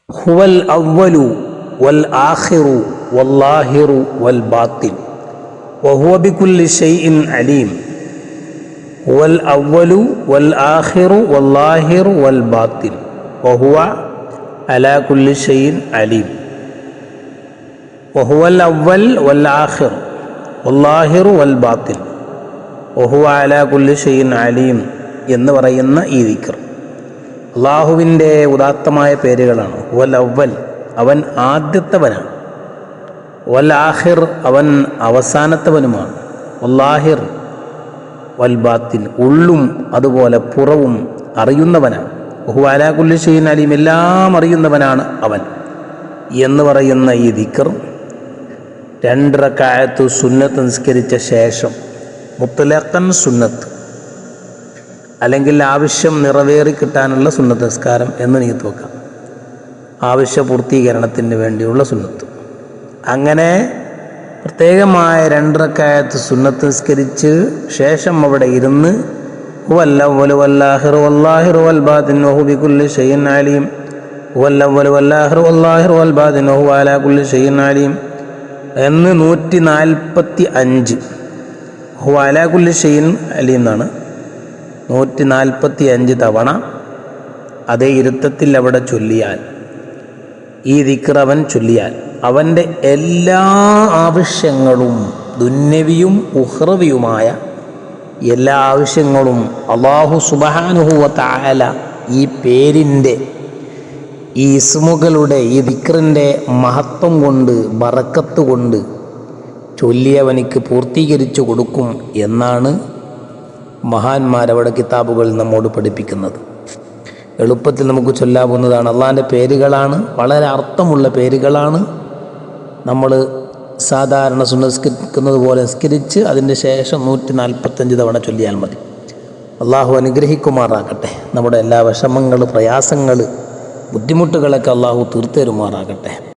ഹുവൽ അവ്വലു വൽ ആഖിറു വല്ലാഹിറു വൽ ബാത്തിൻ വഹുവ ബികുല്ലി ഷൈഇൻ അലീം. ഹുവൽ അവ്വലു വൽ ആഖിറു വല്ലാഹിറു വൽ ബാത്തിൻ വഹുവ അലാ കുല്ലി ഷൈഇൻ അലീം. വഹുവൽ അവ്വൽ വൽ ആഖിർ വല്ലാഹിറു വൽ ബാത്തിൻ വഹുവ അലാ കുല്ലി ഷൈഇൻ അലീം എന്ന് പറയുന്ന ഈ ദിക്ർ അള്ളാഹുവിൻ്റെ ഉദാത്തമായ പേരുകളാണ്. വൽ അവ്വൽ, അവൻ ആദ്യത്തവനാണ്. വൽ ആഖിർ, അവൻ അവസാനത്തവനുമാണ്. വല്ലാഹിർ വൽ ബാത്തിൻ, ഉള്ളും അതുപോലെ പുറവും അറിയുന്നവനാണ്. വഹുവ അലാ കുല്ലി ഷൈഇൻ അലീം, എല്ലാം അറിയുന്നവനാണ് അവൻ എന്ന് പറയുന്ന ഈ ദിക്ർ 2 റക്അത്ത് സുന്നത്ത് നിസ്കരിച്ച ശേഷം, മുത്ലഖൻ സുന്നത്ത് അല്ലെങ്കിൽ ആവശ്യം നിറവേറി കിട്ടാനുള്ള സുന്നത്ത് നിസ്കാരം എന്ന് നീത്ത് വെക്കാം. ആവശ്യ പൂർത്തീകരണത്തിന് വേണ്ടിയുള്ള സുന്നത്ത്. അങ്ങനെ പ്രത്യേകമായ 2 റക്അത്ത് സുന്നത്ത് നിസ്കരിച്ച് ശേഷം അവിടെ ഇരുന്ന് ഹുവൽ അവ്വലു വൽ ആഖിറു വല്ലാഹിറു വൽ ബാത്തിൻ വഹുവ ബികുല്ലി ഷൈഇൻ അലീം, ഹുവൽ അവ്വലു വൽ ആഖിറു വല്ലാഹിറു വൽ ബാത്തിൻ വഹുവ അലാ കുല്ലി ഷൈഇൻ അലീം എന്ന് 145, ഹുവ അലാ കുല്ലി ഷൈഇൻ അലീം എന്നാണ് 145 തവണ അതേ ഇരുത്തത്തിൽ അവിടെ ചൊല്ലിയാൽ, ഈ ദിക്ർ അവൻ ചൊല്ലിയാൽ അവൻ്റെ എല്ലാ ആവശ്യങ്ങളും ദുന്യവിയും ഉഖ്റവിയുമായ എല്ലാ ആവശ്യങ്ങളും അല്ലാഹു സുബ്ഹാനഹു വ തആല ഈ പേരിൻ്റെ, ഈ ഇസ്മുകളുടെ, ഈ ദിക്റിൻ്റെ മഹത്വം കൊണ്ട്, ബറക്കത്ത് കൊണ്ട് ചൊല്ലിയവനിക്ക് പൂർത്തീകരിച്ചു കൊടുക്കും എന്നാണ് മഹാന്മാരവിടെ കിതാബുകൾ നമ്മോട് പഠിപ്പിക്കുന്നത്. എളുപ്പത്തിൽ നമുക്ക് ചൊല്ലാവുന്നതാണ്. അള്ളാഹിൻ്റെ പേരുകളാണ്, വളരെ അർത്ഥമുള്ള പേരുകളാണ്. നമ്മൾ സാധാരണ സുന്നസ്കരിക്കുന്നത് പോലെ നിസ്കരിച്ച് അതിൻ്റെ ശേഷം 145 തവണ ചൊല്ലിയാൽ മതി. അള്ളാഹു അനുഗ്രഹിക്കുമാറാകട്ടെ. നമ്മുടെ എല്ലാ വിഷമങ്ങൾ, പ്രയാസങ്ങൾ, ബുദ്ധിമുട്ടുകളൊക്കെ അള്ളാഹു തീർത്തേരുമാറാകട്ടെ.